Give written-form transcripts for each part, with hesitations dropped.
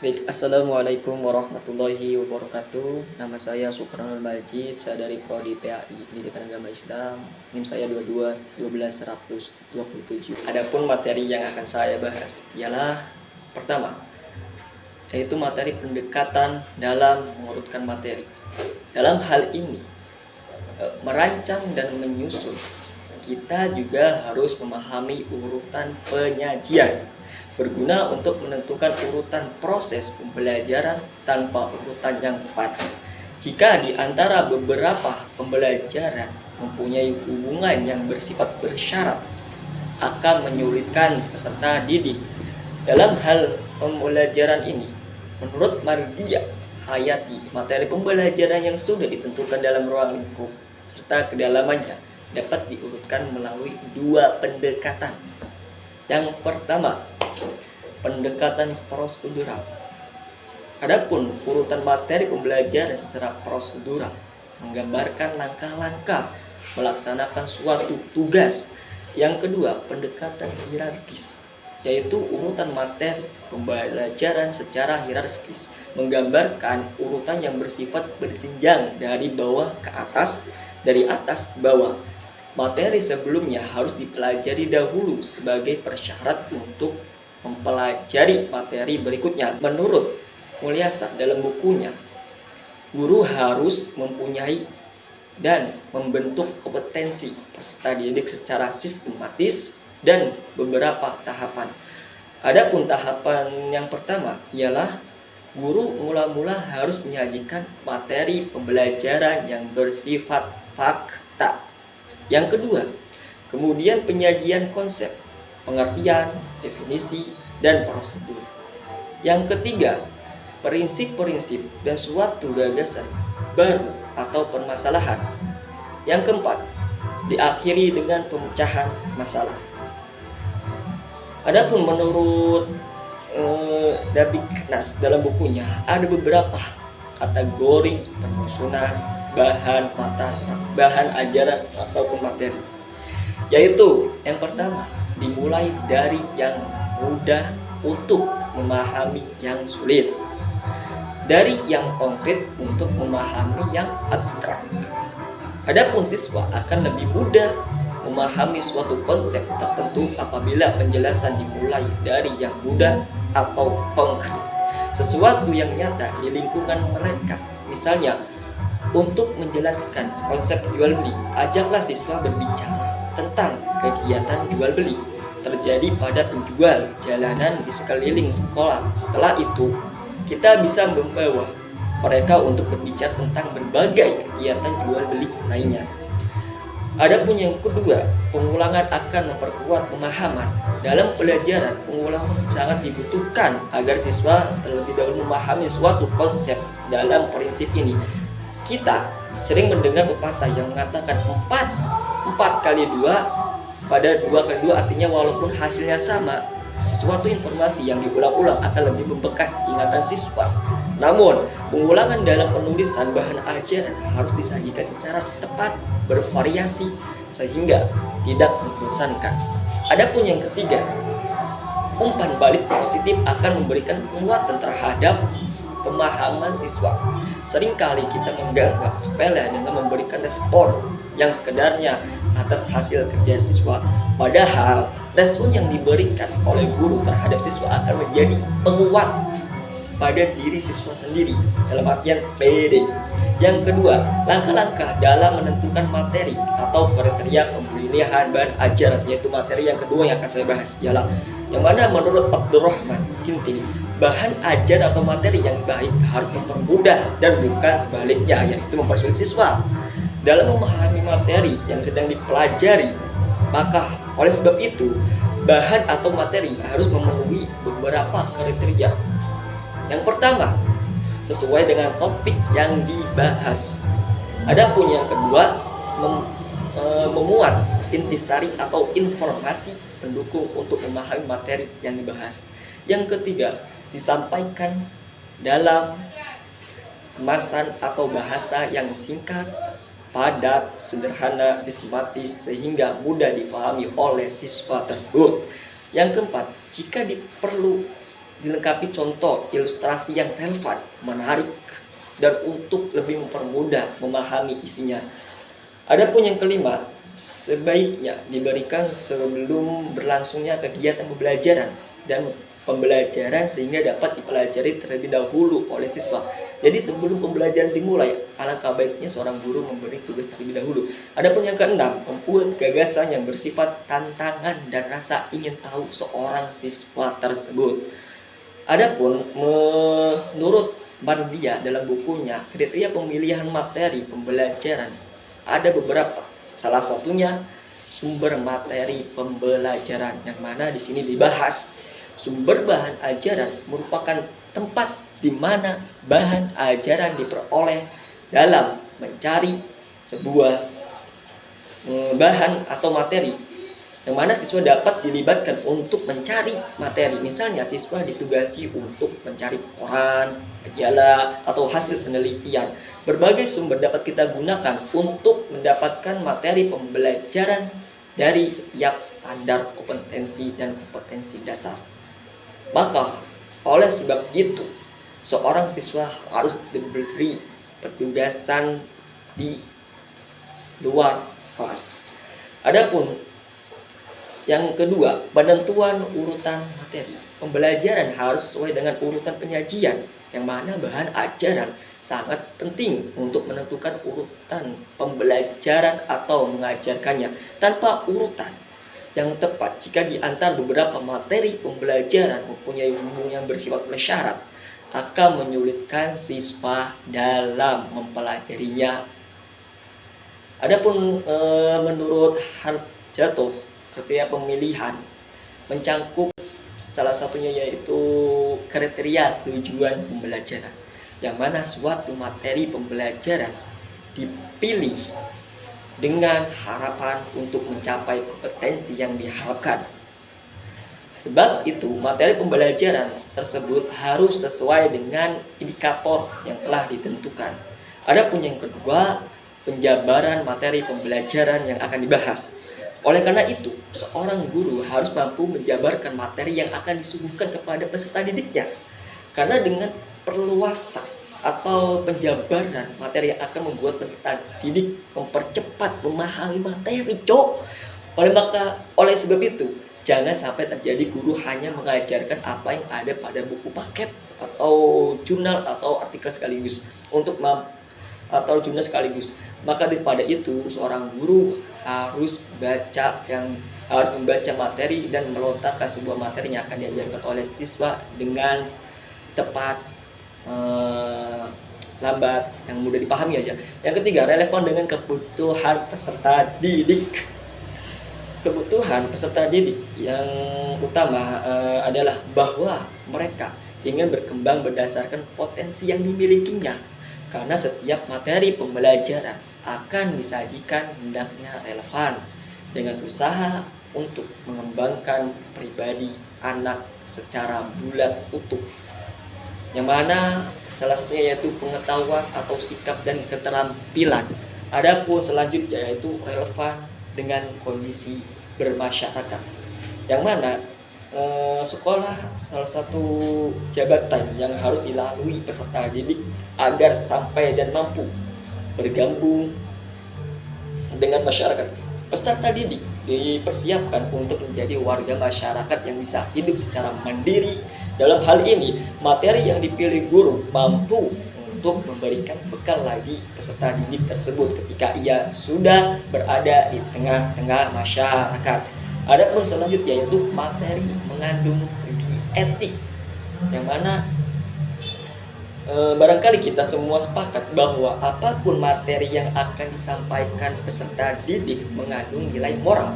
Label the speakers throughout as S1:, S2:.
S1: Baik, Assalamualaikum warahmatullahi wabarakatuh. Nama saya Sukronul Majid, saya dari Prodi PAI, Pendidikan Agama Islam. NIM saya 22 12127. Adapun materi yang akan saya bahas ialah pertama, yaitu materi pendekatan dalam mengurutkan materi. Dalam hal ini, merancang dan menyusun, kita juga harus memahami urutan penyajian, berguna untuk menentukan urutan proses pembelajaran tanpa urutan yang tepat. Jika di antara beberapa pembelajaran mempunyai hubungan yang bersifat bersyarat, akan menyulitkan peserta didik. Dalam hal pembelajaran ini, menurut Mardia Hayati, materi pembelajaran yang sudah ditentukan dalam ruang lingkup serta kedalamannya dapat diurutkan melalui dua pendekatan. Yang pertama, pendekatan prosedural. Adapun urutan materi pembelajaran secara prosedural menggambarkan langkah-langkah melaksanakan suatu tugas. Yang kedua, pendekatan hierarkis, yaitu urutan materi pembelajaran secara hierarkis, menggambarkan urutan yang bersifat berjenjang dari bawah ke atas, dari atas ke bawah. Materi sebelumnya harus dipelajari dahulu sebagai persyarat untuk mempelajari materi berikutnya. Menurut Mulyasar dalam bukunya, guru harus mempunyai dan membentuk kompetensi peserta didik secara sistematis dan beberapa tahapan. Adapun tahapan yang pertama ialah guru mula-mula harus menyajikan materi pembelajaran yang bersifat fakta. Yang kedua, kemudian penyajian konsep, pengertian, definisi, dan prosedur. Yang ketiga, prinsip-prinsip dan suatu gagasan baru atau permasalahan. Yang keempat, diakhiri dengan pemecahan masalah. Adapun menurut Dabiknas dalam bukunya, ada beberapa kategori penyusunan bahan ajaran ataupun materi, yaitu yang pertama, dimulai dari yang mudah untuk memahami yang sulit, dari yang konkret untuk memahami yang abstrak. Adapun siswa akan lebih mudah memahami suatu konsep tertentu apabila penjelasan dimulai dari yang mudah atau konkret, sesuatu yang nyata di lingkungan mereka. Misalnya, untuk menjelaskan konsep jual beli, ajaklah siswa berbicara tentang kegiatan jual beli terjadi pada penjual jalanan di sekeliling sekolah. Setelah itu, kita bisa membawa mereka untuk berbicara tentang berbagai kegiatan jual beli lainnya. Adapun yang kedua, pengulangan akan memperkuat pemahaman. Dalam pelajaran, pengulangan sangat dibutuhkan agar siswa terlebih dahulu memahami suatu konsep. Dalam prinsip ini, kita sering mendengar pepatah yang mengatakan 4 kali 2 pada 2 kali 2, artinya walaupun hasilnya sama, sesuatu informasi yang diulang-ulang akan lebih membekas di ingatan siswa. Namun, pengulangan dalam penulisan bahan ajaran harus disajikan secara tepat, bervariasi, sehingga tidak membosankan. Adapun yang ketiga, umpan balik positif akan memberikan penguatan terhadap pemahaman siswa. Seringkali kita menganggap sepele dengan memberikan respon yang sekedarnya atas hasil kerja siswa. Padahal respon yang diberikan oleh guru terhadap siswa akan menjadi penguat pada diri siswa sendiri, dalam artian PD. Yang kedua, langkah-langkah dalam menentukan materi atau kriteria pemilihan bahan ajaran, yaitu materi yang kedua yang akan saya bahas ialah yang mana menurut Abdurrahman Ginting, bahan ajar atau materi yang baik harus mempermudah dan bukan sebaliknya, yaitu mempersulit siswa dalam memahami materi yang sedang dipelajari. Maka oleh sebab itu, bahan atau materi harus memenuhi beberapa kriteria. Yang pertama, sesuai dengan topik yang dibahas. Adapun yang kedua, memuat intisari atau informasi pendukung untuk memahami materi yang dibahas. Yang ketiga, disampaikan dalam kemasan atau bahasa yang singkat, padat, sederhana, sistematis, sehingga mudah dipahami oleh siswa tersebut. Yang keempat, jika dilengkapi contoh ilustrasi yang relevan, menarik, dan untuk lebih mempermudah memahami isinya. Adapun yang kelima, sebaiknya diberikan sebelum berlangsungnya kegiatan pembelajaran dan pembelajaran sehingga dapat dipelajari terlebih dahulu oleh siswa. Jadi sebelum pembelajaran dimulai, alangkah baiknya seorang guru memberi tugas terlebih dahulu. Adapun yang keenam, membuat gagasan yang bersifat tantangan dan rasa ingin tahu seorang siswa tersebut. Adapun menurut Mardia dalam bukunya kriteria pemilihan materi pembelajaran ada beberapa. Salah satunya sumber materi pembelajaran, yang mana di sini dibahas sumber bahan ajaran merupakan tempat di mana bahan ajaran diperoleh dalam mencari sebuah bahan atau materi, yang mana siswa dapat dilibatkan untuk mencari materi. Misalnya siswa ditugasi untuk mencari koran, majalah, atau hasil penelitian. Berbagai sumber dapat kita gunakan untuk mendapatkan materi pembelajaran dari setiap standar kompetensi dan kompetensi dasar. Maka oleh sebab itu, seorang siswa harus diberi petugasan di luar kelas. Adapun yang kedua, penentuan urutan materi pembelajaran harus sesuai dengan urutan penyajian, yang mana bahan ajaran sangat penting untuk menentukan urutan pembelajaran atau mengajarkannya. Tanpa urutan yang tepat, jika di antara beberapa materi pembelajaran mempunyai hubungan yang bersifat syarat, akan menyulitkan siswa dalam mempelajarinya. Adapun menurut Harjatto, kriteria pemilihan mencangkup salah satunya yaitu kriteria tujuan pembelajaran, yang mana suatu materi pembelajaran dipilih dengan harapan untuk mencapai kompetensi yang diharapkan. Sebab itu, materi pembelajaran tersebut harus sesuai dengan indikator yang telah ditentukan. Adapun yang kedua, penjabaran materi pembelajaran yang akan dibahas. Oleh karena itu, seorang guru harus mampu menjabarkan materi yang akan disuguhkan kepada peserta didiknya. Karena dengan perluasan atau penjabaran materi yang akan membuat peserta didik mempercepat memahami materi, Oleh sebab itu, jangan sampai terjadi guru hanya mengajarkan apa yang ada pada buku paket atau jurnal atau artikel sekaligus Maka daripada itu, seorang guru harus membaca materi dan melontarkan sebuah materi yang akan diajarkan oleh siswa dengan tepat, lambat, yang mudah dipahami aja. Yang ketiga, relevan dengan kebutuhan peserta didik. Kebutuhan peserta didik yang utama adalah bahwa mereka ingin berkembang berdasarkan potensi yang dimilikinya, karena setiap materi pembelajaran akan disajikan hendaknya relevan dengan usaha untuk mengembangkan pribadi anak secara bulat utuh, yang mana salah satunya yaitu pengetahuan atau sikap dan keterampilan. Adapun selanjutnya yaitu relevan dengan kondisi bermasyarakat, yang mana sekolah salah satu jabatan yang harus dilalui peserta didik agar sampai dan mampu bergabung dengan masyarakat. Peserta didik dipersiapkan untuk menjadi warga masyarakat yang bisa hidup secara mandiri. Dalam hal ini, materi yang dipilih guru mampu untuk memberikan bekal lagi peserta didik tersebut ketika ia sudah berada di tengah-tengah masyarakat. Adapun selanjutnya yaitu materi mengandung segi etik, yang mana barangkali kita semua sepakat bahwa apapun materi yang akan disampaikan peserta didik mengandung nilai moral.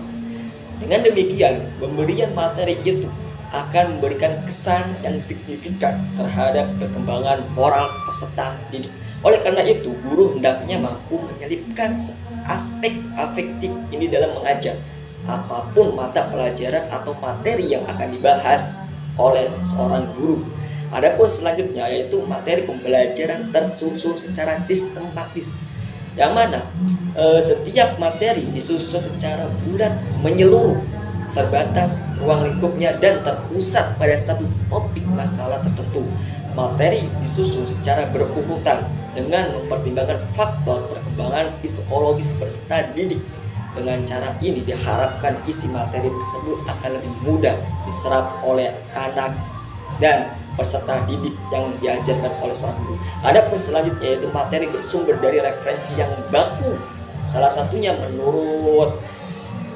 S1: Dengan demikian, pemberian materi itu akan memberikan kesan yang signifikan terhadap perkembangan moral peserta didik. Oleh karena itu, guru hendaknya mampu menyelipkan aspek afektif ini dalam mengajar apapun mata pelajaran atau materi yang akan dibahas oleh seorang guru. Adapun selanjutnya yaitu materi pembelajaran tersusun secara sistematis, yang mana setiap materi disusun secara bulat menyeluruh terbatas ruang lingkupnya dan terpusat pada satu topik masalah tertentu. Materi disusun secara berurutan dengan mempertimbangkan faktor perkembangan psikologis peserta didik. Dengan cara ini diharapkan isi materi tersebut akan lebih mudah diserap oleh anak dan peserta didik yang diajarkan oleh seorang guru. Adapun selanjutnya yaitu materi bersumber dari referensi yang baku. Salah satunya menurut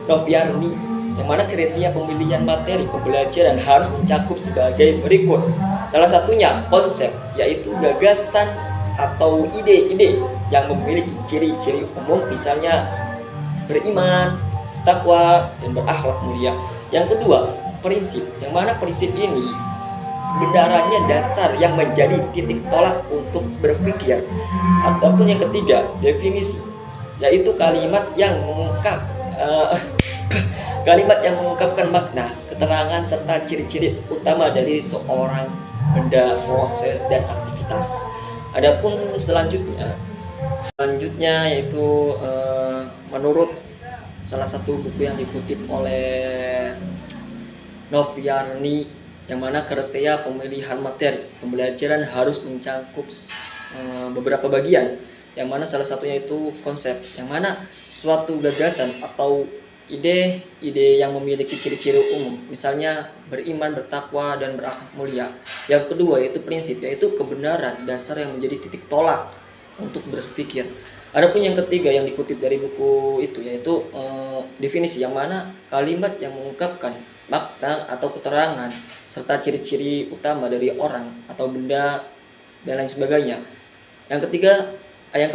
S1: Noviarni, yang mana kriteria pemilihan materi pembelajaran harus mencakup sebagai berikut. Salah satunya konsep, yaitu gagasan atau ide-ide yang memiliki ciri-ciri umum, misalnya beriman, takwa, dan berakhlak mulia. Yang kedua, prinsip, yang mana prinsip ini kebenarannya dasar yang menjadi titik tolak untuk berpikir. Ataupun yang ketiga, definisi, yaitu kalimat yang mengungkapkan makna, keterangan serta ciri-ciri utama dari seorang benda, proses, dan aktivitas. Adapun selanjutnya yaitu menurut salah satu buku yang dikutip oleh Noviarni, yang mana kriteria pemilihan materi pembelajaran harus mencakup beberapa bagian, yang mana salah satunya itu konsep, yang mana suatu gagasan atau ide-ide yang memiliki ciri-ciri umum, misalnya beriman, bertakwa, dan berakhlak mulia. Yang kedua yaitu prinsip, yaitu kebenaran dasar yang menjadi titik tolak untuk berpikir. Adapun yang ketiga yang dikutip dari buku itu yaitu definisi, yang mana kalimat yang mengungkapkan makna atau keterangan serta ciri-ciri utama dari orang atau benda dan lain sebagainya. Yang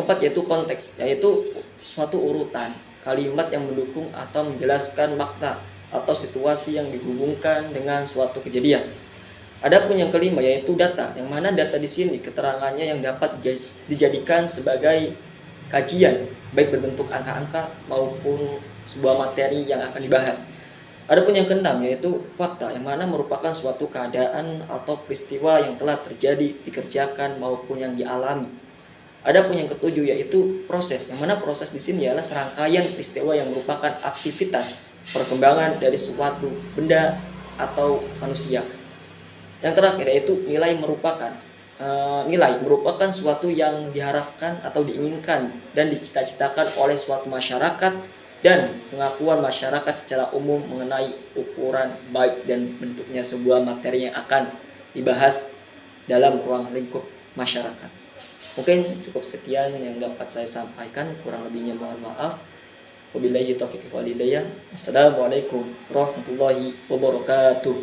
S1: keempat yaitu konteks, yaitu suatu urutan kalimat yang mendukung atau menjelaskan makna atau situasi yang dihubungkan dengan suatu kejadian. Adapun yang kelima yaitu data, yang mana data di sini keterangannya yang dapat dijadikan sebagai kajian, baik berbentuk angka-angka maupun sebuah materi yang akan dibahas. Adapun yang keenam yaitu fakta, yang mana merupakan suatu keadaan atau peristiwa yang telah terjadi, dikerjakan maupun yang dialami. Adapun yang ketujuh yaitu proses, yang mana proses di sini adalah serangkaian peristiwa yang merupakan aktivitas perkembangan dari suatu benda atau manusia. Yang terakhir yaitu nilai merupakan suatu yang diharapkan atau diinginkan dan dicita-citakan oleh suatu masyarakat, dan pengakuan masyarakat secara umum mengenai ukuran, baik dan bentuknya sebuah materi yang akan dibahas dalam ruang lingkup masyarakat. Mungkin cukup sekian yang dapat saya sampaikan, kurang lebihnya mohon maaf. Wabillahi taufiq wal hidayah. Assalamualaikum warahmatullahi wabarakatuh.